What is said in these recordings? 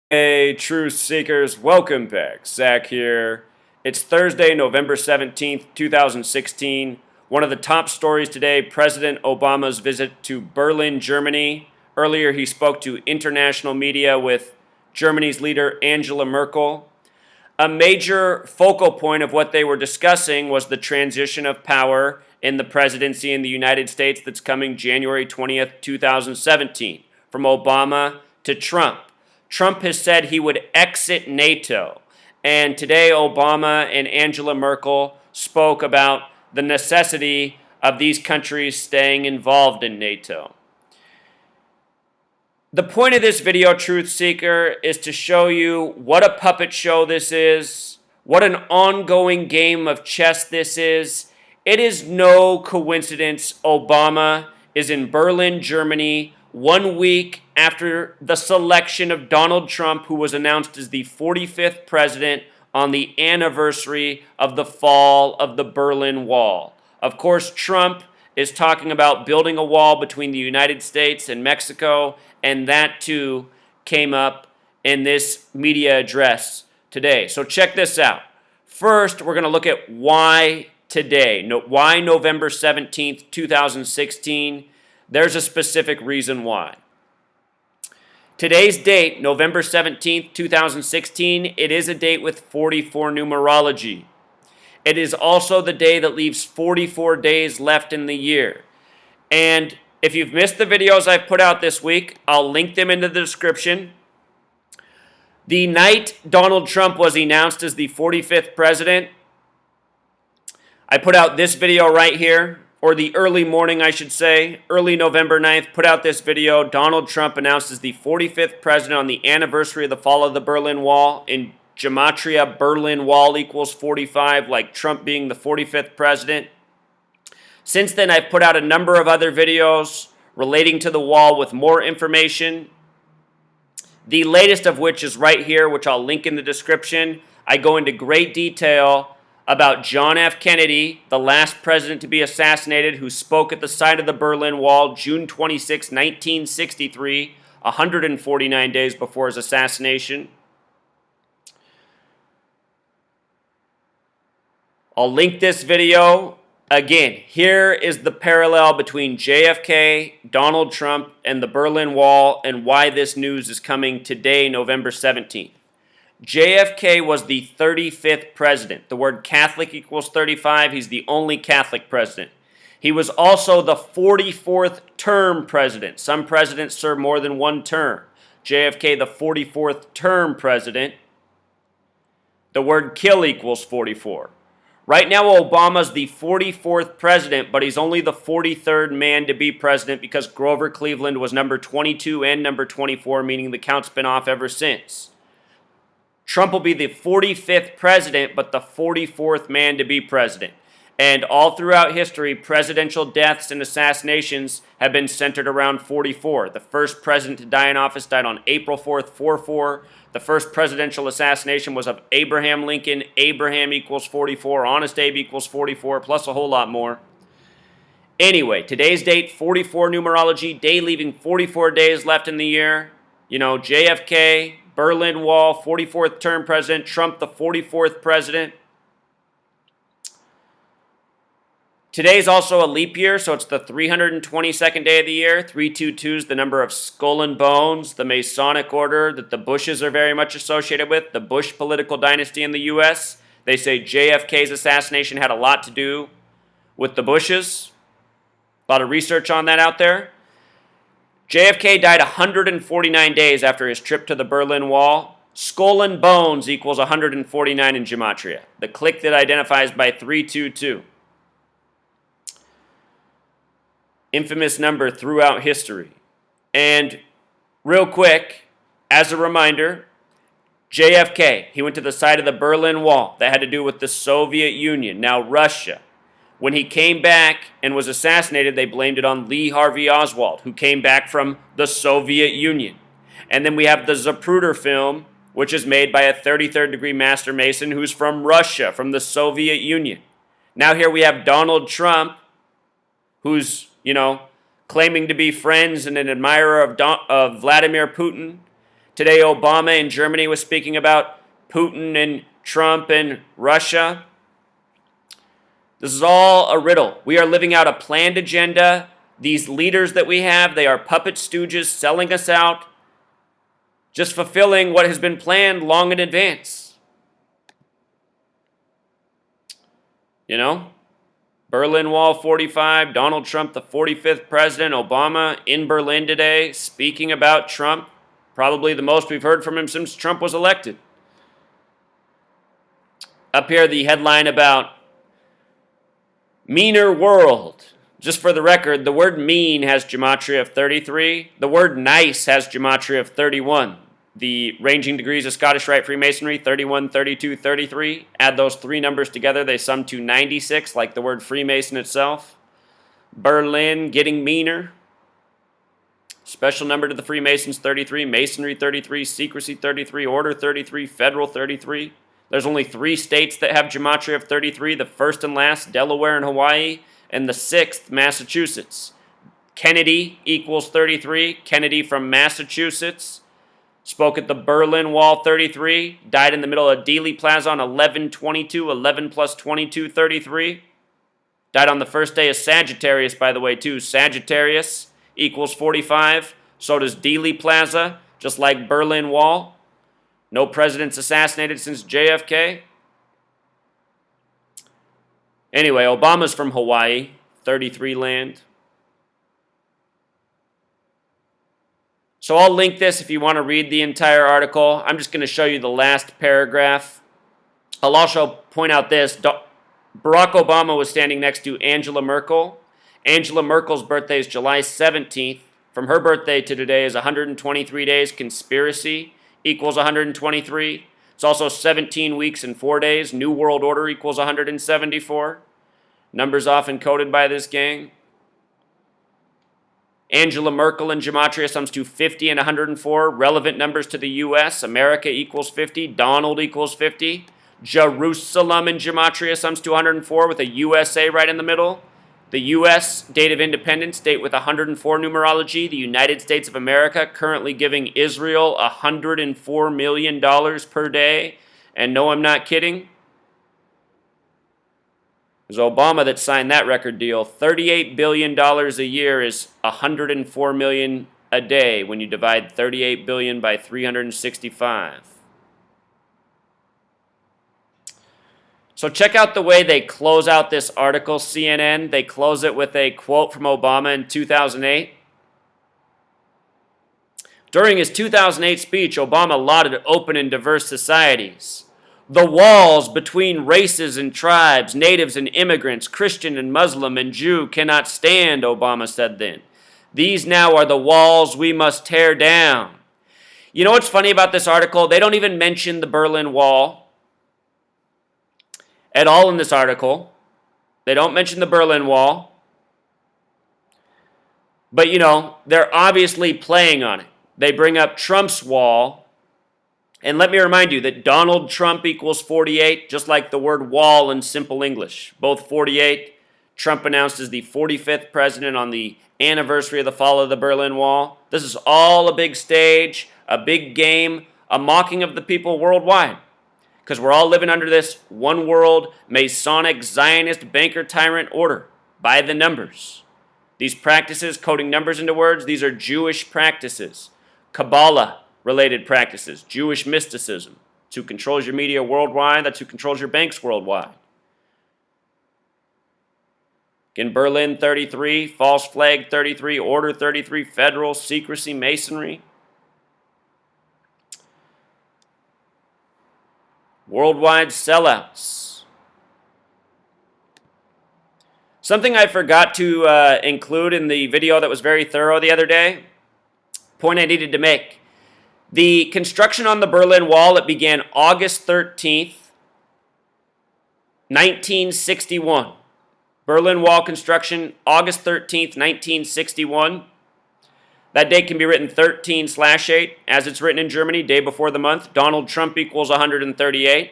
Hey, truth seekers, welcome back. Zach here. It's Thursday, November 17th, 2016. One of the top stories today, President Obama's visit to Berlin, Germany. Earlier, he spoke to international media with Germany's leader, Angela Merkel. A major focal point of what they were discussing was the transition of power in the presidency in the United States that's coming January 20th, 2017, from Obama to Trump. Trump has said he would exit NATO. And today, Obama and Angela Merkel spoke about the necessity of these countries staying involved in NATO. The point of this video, Truth Seeker, is to show you what a puppet show this is, what an ongoing game of chess this is. It is no coincidence Obama is in Berlin, Germany, 1 week after the selection of Donald Trump, who was announced as the 45th president on the anniversary of the fall of the Berlin Wall. Of course, Trump is talking about building a wall between the United States and Mexico, and that too came up in this media address today. So check this out. First, we're going to look at why today, why November 17th, 2016. There's a specific reason why. Today's date, November 17th, 2016, it is a date with 44 numerology. It is also the day that leaves 44 days left in the year. And if you've missed the videos I've put out this week, I'll link them in the description. The night Donald Trump was announced as the 45th president, I put out this video right here, or the early morning, I should say, early November 9th, put out this video. Donald Trump announced as the 45th president on the anniversary of the fall of the Berlin Wall. In Gematria, Berlin Wall equals 45, like Trump being the 45th president. Since then, I've put out a number of other videos relating to the wall with more information. The latest of which is right here, which I'll link in the description. I go into great detail about John F. Kennedy, the last president to be assassinated, who spoke at the site of the Berlin Wall June 26, 1963, 149 days before his assassination. I'll link this video. Again, here is the parallel between JFK, Donald Trump, and the Berlin Wall, and why this news is coming today, November 17th. JFK was the 35th president. The word Catholic equals 35. He's the only Catholic president. He was also the 44th term president. Some presidents serve more than one term. JFK, the 44th term president. The word kill equals 44. Right now, Obama's the 44th president, but he's only the 43rd man to be president because Grover Cleveland was number 22 and number 24, meaning the count's been off ever since. Trump will be the 45th president, but the 44th man to be president. And all throughout history, presidential deaths and assassinations have been centered around 44. The first president to die in office died on April 4th, 44. The first presidential assassination was of Abraham Lincoln. Abraham equals 44. Honest Abe equals 44, plus a whole lot more. Anyway, today's date, 44 numerology, day leaving 44 days left in the year. You know, JFK, Berlin Wall, 44th term president, Trump the 44th president. Today's also a leap year, so it's the 322nd day of the year. 322 is the number of skull and bones, the Masonic order that the Bushes are very much associated with, the Bush political dynasty in the U.S. They say JFK's assassination had a lot to do with the Bushes. A lot of research on that out there. JFK died 149 days after his trip to the Berlin Wall. Skull and bones equals 149 in Gematria, the click that identifies by 322. Infamous number throughout history. And real quick, as a reminder, JFK, he went to the site of the Berlin Wall. That had to do with the Soviet Union, now Russia. When he came back and was assassinated, they blamed it on Lee Harvey Oswald, who came back from the Soviet Union. And then we have the Zapruder film, which is made by a 33rd degree master mason who's from Russia, from the Soviet Union. Now here we have Donald Trump, who's, claiming to be friends and an admirer of Vladimir Putin. Today, Obama in Germany was speaking about Putin and Trump and Russia. This is all a riddle. We are living out a planned agenda. These leaders that we have, they are puppet stooges selling us out, just fulfilling what has been planned long in advance. You know? Berlin Wall 45, Donald Trump, the 45th president, Obama in Berlin today, speaking about Trump. Probably the most we've heard from him since Trump was elected. Up here, the headline about meaner world. Just for the record, the word mean has gematria of 33. The word nice has gematria of 31. The ranging degrees of Scottish Rite Freemasonry, 31, 32, 33. Add those three numbers together, they sum to 96, like the word Freemason itself. Berlin getting meaner. Special number to the Freemasons, 33. Masonry, 33. Secrecy, 33. Order, 33. Federal, 33. There's only 3 states that have gematria of 33. The first and last, Delaware and Hawaii. And the 6th, Massachusetts. Kennedy equals 33. Kennedy from Massachusetts. Spoke at the Berlin Wall 33. Died in the middle of Dealey Plaza on 11/22. 11 plus 22, 33. Died on the first day of Sagittarius, by the way, too. Sagittarius equals 45. So does Dealey Plaza, just like Berlin Wall. No presidents assassinated since JFK. Anyway, Obama's from Hawaii, 33 land. So I'll link this if you want to read the entire article. I'm just going to show you the last paragraph. I'll also point out this. Barack Obama was standing next to Angela Merkel. Angela Merkel's birthday is July 17th. From her birthday to today is 123 days. Conspiracy equals 123. It's also 17 weeks and 4 days. New World Order equals 174. Numbers often coded by this gang. Angela Merkel in gematria sums to 50 and 104. Relevant numbers to the U.S. America equals 50. Donald equals 50. Jerusalem in gematria sums to 104 with a USA right in the middle. The U.S. date of independence, date with 104 numerology. The United States of America currently giving Israel $104 million per day. And no, I'm not kidding. It was Obama that signed that record deal. $38 billion a year is $104 million a day when you divide 38 billion by 365. So check out the way they close out this article, CNN. They close it with a quote from Obama in 2008. During his 2008 speech, Obama lauded open and diverse societies. The walls between races and tribes, natives and immigrants, Christian and Muslim and Jew cannot stand, Obama said then. These now are the walls we must tear down. You know what's funny about this article? They don't even mention the Berlin Wall at all in this article. They don't mention the Berlin Wall. But, you know, they're obviously playing on it. They bring up Trump's wall. And let me remind you that Donald Trump equals 48, just like the word wall in simple English. Both 48. Trump announced as the 45th president on the anniversary of the fall of the Berlin Wall. This is all a big stage, a big game, a mocking of the people worldwide. Because we're all living under this one world, Masonic, Zionist, banker, tyrant order by the numbers. These practices, coding numbers into words, these are Jewish practices. Kabbalah related practices, Jewish mysticism. That's who controls your media worldwide. That's who controls your banks worldwide. In Berlin, 33, false flag, 33, order, 33, federal, secrecy, masonry. Worldwide sellouts. Something I forgot to include in the video that was very thorough the other day. Point I needed to make. The construction on the Berlin Wall, it began August 13th, 1961. Berlin Wall construction, August 13th, 1961. That date can be written 13/8, as it's written in Germany, day before the month. Donald Trump equals 138.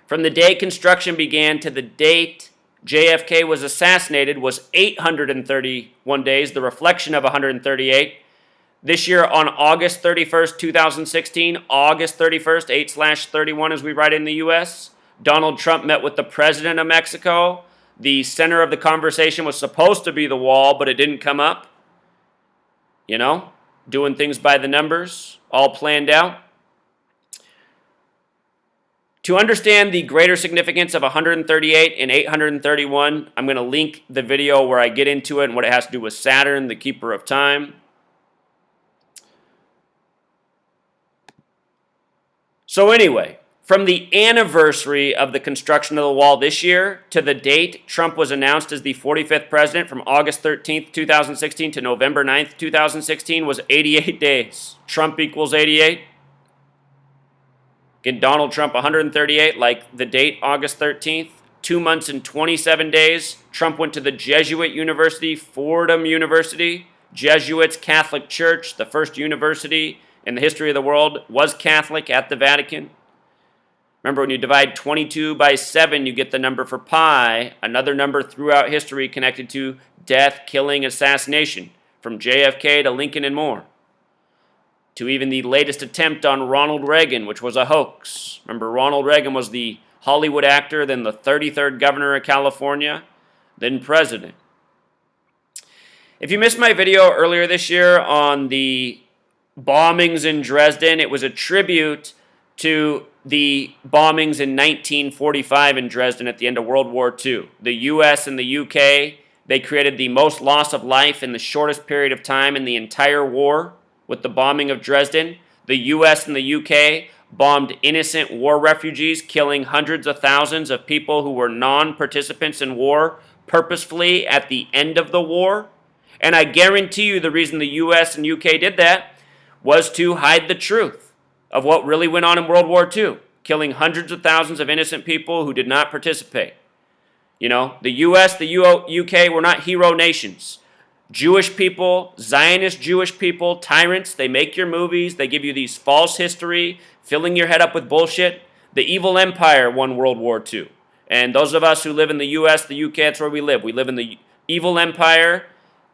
From the day construction began to the date JFK was assassinated was 831 days, the reflection of 138. This year on August 31st, 2016, August 31st, 8/31 as we write in the U.S., Donald Trump met with the president of Mexico. The center of the conversation was supposed to be the wall, but it didn't come up. You know, doing things by the numbers, all planned out. To understand the greater significance of 138 and 831, I'm going to link the video where I get into it and what it has to do with Saturn, the keeper of time. So anyway, from the anniversary of the construction of the wall this year to the date Trump was announced as the 45th president from August 13th, 2016 to November 9th, 2016 was 88 days. Trump equals 88. Again, Donald Trump 138, like the date August 13th. 2 months and 27 days. Trump went to the Jesuit University, Fordham University. Jesuits, Catholic Church, the first university in the history of the world was Catholic at the Vatican. Remember, when you divide 22 by 7, you get the number for pi, another number throughout history connected to death, killing, assassination, from JFK to Lincoln and more, to even the latest attempt on Ronald Reagan, which was a hoax. Remember, Ronald Reagan was the Hollywood actor, then the 33rd governor of California, then president. If you missed my video earlier this year on the bombings in Dresden, it was a tribute to the bombings in 1945 in Dresden at the end of World War II. The U.S. and the U.K., they created the most loss of life in the shortest period of time in the entire war with the bombing of Dresden. The U.S. and the U.K. bombed innocent war refugees, killing hundreds of thousands of people who were non-participants in war purposefully at the end of the war. And I guarantee you the reason the U.S. and U.K. did that was to hide the truth of what really went on in World War II, killing hundreds of thousands of innocent people who did not participate. You know, the U.S., the U.K. were not hero nations. Jewish people, Zionist Jewish people, tyrants, they make your movies, they give you these false history, filling your head up with bullshit. The evil empire won World War II. And those of us who live in the U.S., the U.K., that's where we live. We live in the evil empire.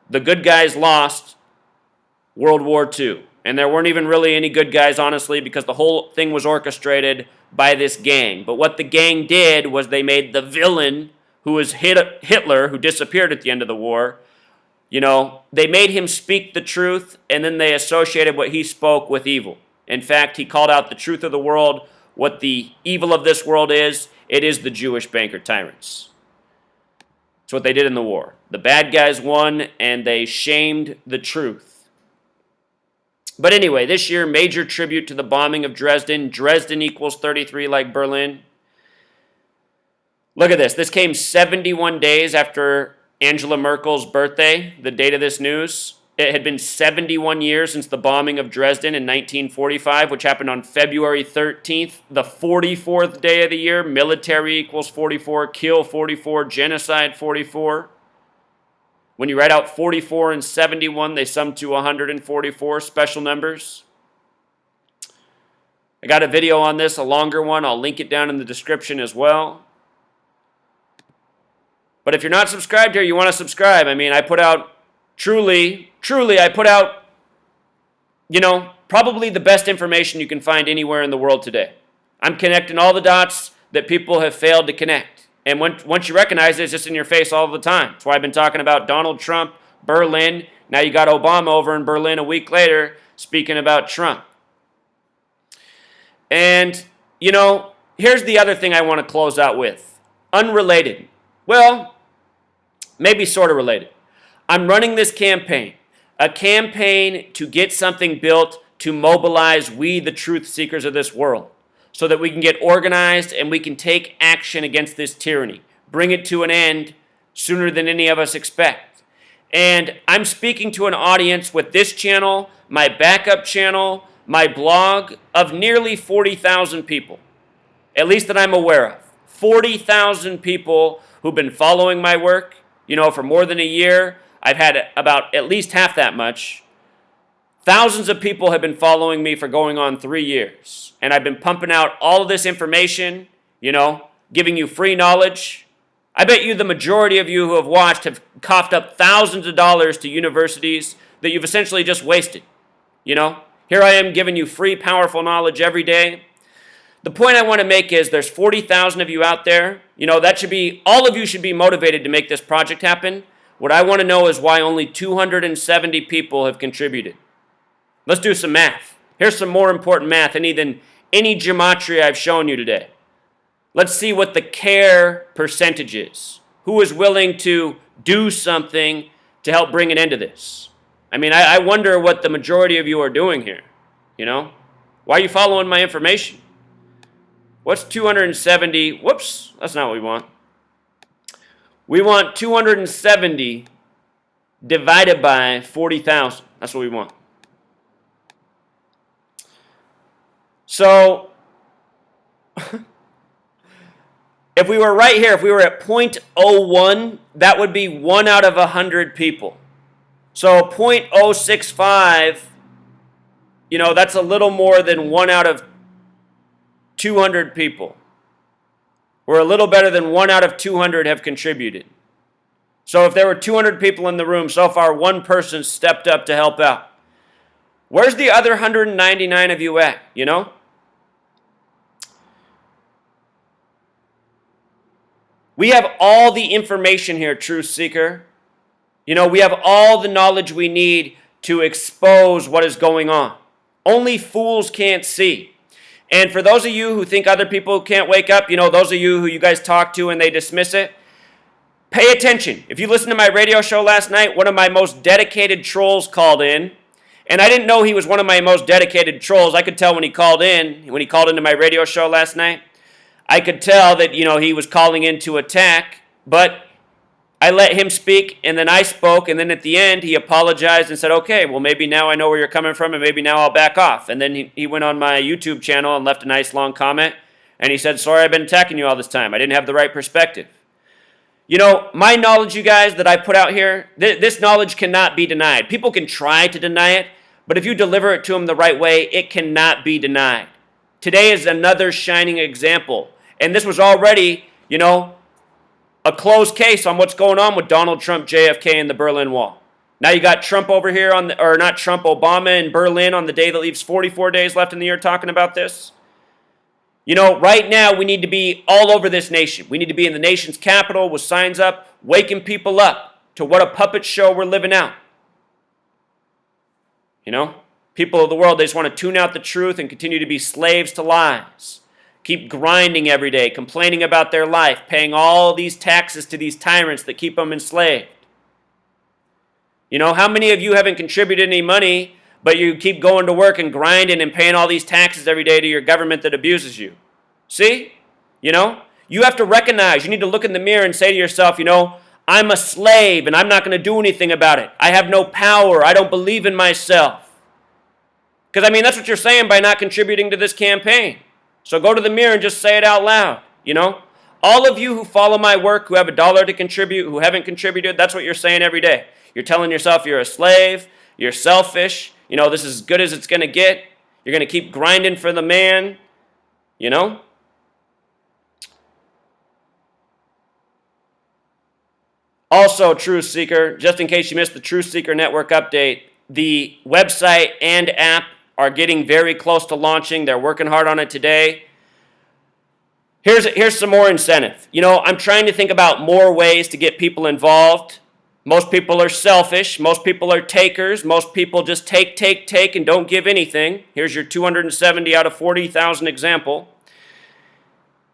The good guys lost World War II. And there weren't even really any good guys, honestly, because the whole thing was orchestrated by this gang. But what the gang did was they made the villain, who was Hitler, who disappeared at the end of the war, you know, they made him speak the truth, and then they associated what he spoke with evil. In fact, he called out the truth of the world, what the evil of this world is. It is the Jewish banker tyrants. That's what they did in the war. The bad guys won, and they shamed the truth. But anyway, this year, major tribute to the bombing of Dresden. Dresden equals 33 like Berlin. Look at this. This came 71 days after Angela Merkel's birthday, the date of this news. It had been 71 years since the bombing of Dresden in 1945, which happened on February 13th, the 44th day of the year. Military equals 44, kill 44, genocide 44. When you write out 44 and 71, they sum to 144 special numbers. I got a video on this, a longer one. I'll link it down in the description as well. But if you're not subscribed here, you want to subscribe. I mean, I put out truly, I put out, you know, probably the best information you can find anywhere in the world today. I'm connecting all the dots that people have failed to connect. And once you recognize it, it's just in your face all the time. That's why I've been talking about Donald Trump, Berlin. Now you got Obama over in Berlin a week later speaking about Trump. And, you know, here's the other thing I want to close out with. Unrelated. Well, maybe sort of related. I'm running this campaign. A campaign to get something built to mobilize we, the truth seekers of this world, so that we can get organized and we can take action against this tyranny. Bring it to an end sooner than any of us expect. And I'm speaking to an audience with this channel, my backup channel, my blog, of nearly 40,000 people, at least that I'm aware of. 40,000 people who've been following my work, you know, for more than a year. I've had about at least half that much. Thousands of people have been following me for going on 3 years. And I've been pumping out all of this information, you know, giving you free knowledge. I bet you the majority of you who have watched have coughed up thousands of dollars to universities that you've essentially just wasted. Here I am giving you free, powerful knowledge every day. The point I want to make is there's 40,000 of you out there. That should be, all of you should be motivated to make this project happen. What I want to know is why only 270 people have contributed. Let's do some math. Here's some more important math than any gematria I've shown you today. Let's see what the care percentage is. Who is willing to do something to help bring an end to this? I wonder what the majority of you are doing here. Why are you following my information? What's 270? Whoops, that's not what we want. We want 270 divided by 40,000. That's what we want. So, if we were right here, if we were at 0.01, that would be 1 out of 100 people. So 0.065, that's a little more than 1 out of 200 people. We're a little better than 1 out of 200 have contributed. So if there were 200 people in the room, so far one person stepped up to help out. Where's the other 199 of you at, We have all the information here, Truth Seeker. We have all the knowledge we need to expose what is going on. Only fools can't see. And for those of you who think other people can't wake up, those of you who you guys talk to and they dismiss it, pay attention. If you listened to my radio show last night, one of my most dedicated trolls called in. And I didn't know he was one of my most dedicated trolls. I could tell when he called into my radio show last night. I could tell that, he was calling in to attack, but I let him speak, and then I spoke, and then at the end, he apologized and said, okay, well, maybe now I know where you're coming from, and maybe now I'll back off. And then he went on my YouTube channel and left a nice long comment, and he said, sorry, I've been attacking you all this time. I didn't have the right perspective. My knowledge, you guys, that I put out here, this knowledge cannot be denied. People can try to deny it, but if you deliver it to them the right way, it cannot be denied. Today is another shining example. And this was already, a closed case on what's going on with Donald Trump, JFK, and the Berlin Wall. Now you got Trump over here Obama in Berlin on the day that leaves 44 days left in the year talking about this. Right now we need to be all over this nation. We need to be in the nation's capital with signs up, waking people up to what a puppet show we're living out. People of the world, they just want to tune out the truth and continue to be slaves to lies. Keep grinding every day, complaining about their life, paying all these taxes to these tyrants that keep them enslaved. How many of you haven't contributed any money, but you keep going to work and grinding and paying all these taxes every day to your government that abuses you? See? You have to recognize, you need to look in the mirror and say to yourself, I'm a slave and I'm not going to do anything about it. I have no power. I don't believe in myself. Because, that's what you're saying by not contributing to this campaign. So go to the mirror and just say it out loud, All of you who follow my work, who have $1 to contribute, who haven't contributed, that's what you're saying every day. You're telling yourself you're a slave, you're selfish, this is as good as it's going to get. You're going to keep grinding for the man, Also, Truth Seeker, just in case you missed the Truth Seeker Network update, the website and app are getting very close to launching. They're working hard on it today. Here's some more incentive. I'm trying to think about more ways to get people involved. Most people are selfish. Most people are takers. Most people just take, and don't give anything. Here's your 270 out of 40,000 example.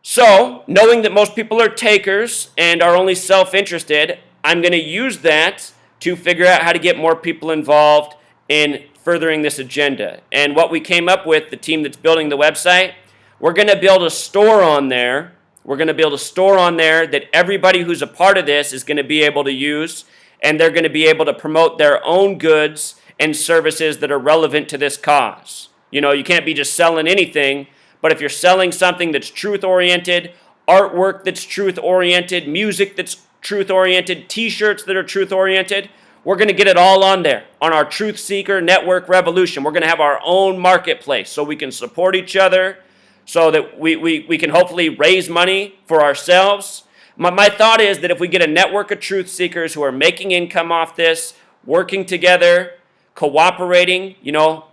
So, knowing that most people are takers and are only self-interested, I'm going to use that to figure out how to get more people involved in furthering this agenda. And what we came up with, the team that's building the website, we're going to build a store on there. We're going to build a store on there that everybody who's a part of this is going to be able to use, and they're going to be able to promote their own goods and services that are relevant to this cause. You can't be just selling anything, but if you're selling something that's truth-oriented, artwork that's truth-oriented, music that's truth-oriented, t-shirts that are truth-oriented, we're going to get it all on there, on our Truth Seeker Network Revolution. We're going to have our own marketplace so we can support each other, so that we can hopefully raise money for ourselves. My thought is that if we get a network of truth seekers who are making income off this, working together, cooperating,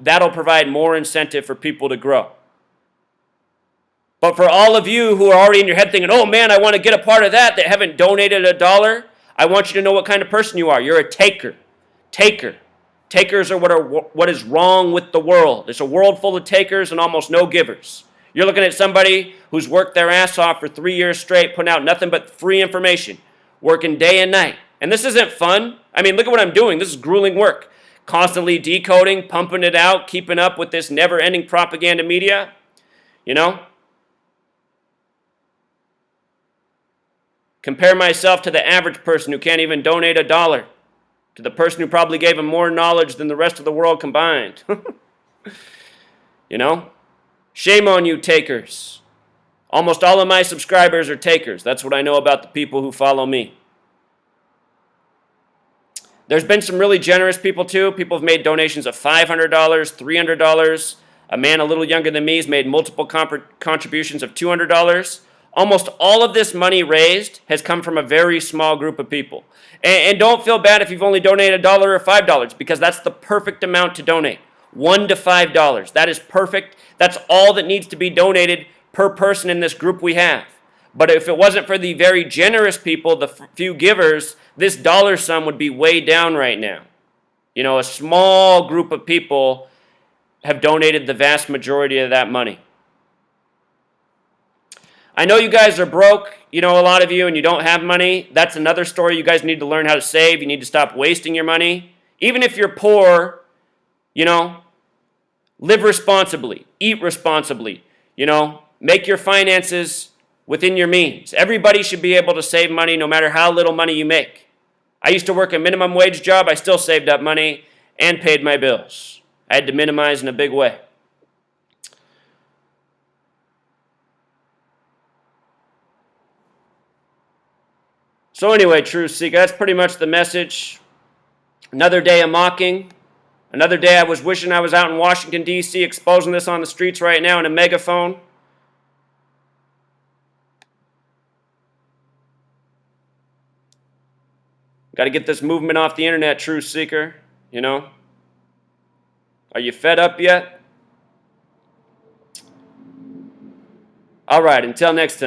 that'll provide more incentive for people to grow. But for all of you who are already in your head thinking, oh man, I want to get a part of that haven't donated $1, I want you to know what kind of person you are. You're a taker. Taker. Takers are what is wrong with the world. It's a world full of takers and almost no givers. You're looking at somebody who's worked their ass off for 3 years straight, putting out nothing but free information, working day and night. And this isn't fun. I mean, look at what I'm doing. This is grueling work. Constantly decoding, pumping it out, keeping up with this never-ending propaganda media. Compare myself to the average person who can't even donate $1, to the person who probably gave him more knowledge than the rest of the world combined. Shame on you, takers. Almost all of my subscribers are takers. That's what I know about the people who follow me. There's been some really generous people too. People have made donations of $500, $300. A man a little younger than me has made multiple contributions of $200. Almost all of this money raised has come from a very small group of people. And don't feel bad if you've only donated $1 or $5, because that's the perfect amount to donate. $1 to $5. That is perfect. That's all that needs to be donated per person in this group we have. But if it wasn't for the very generous people, the few givers, this dollar sum would be way down right now. A small group of people have donated the vast majority of that money. I know you guys are broke, a lot of you, and you don't have money. That's another story. You guys need to learn how to save. You need to stop wasting your money. Even if you're poor, live responsibly, eat responsibly, make your finances within your means. Everybody should be able to save money no matter how little money you make. I used to work a minimum wage job. I still saved up money and paid my bills. I had to minimize in a big way. So anyway, Truth Seeker, that's pretty much the message. Another day of mocking. Another day I was wishing I was out in Washington, D.C. exposing this on the streets right now in a megaphone. Got to get this movement off the internet, Truth Seeker. Are you fed up yet? All right, until next time.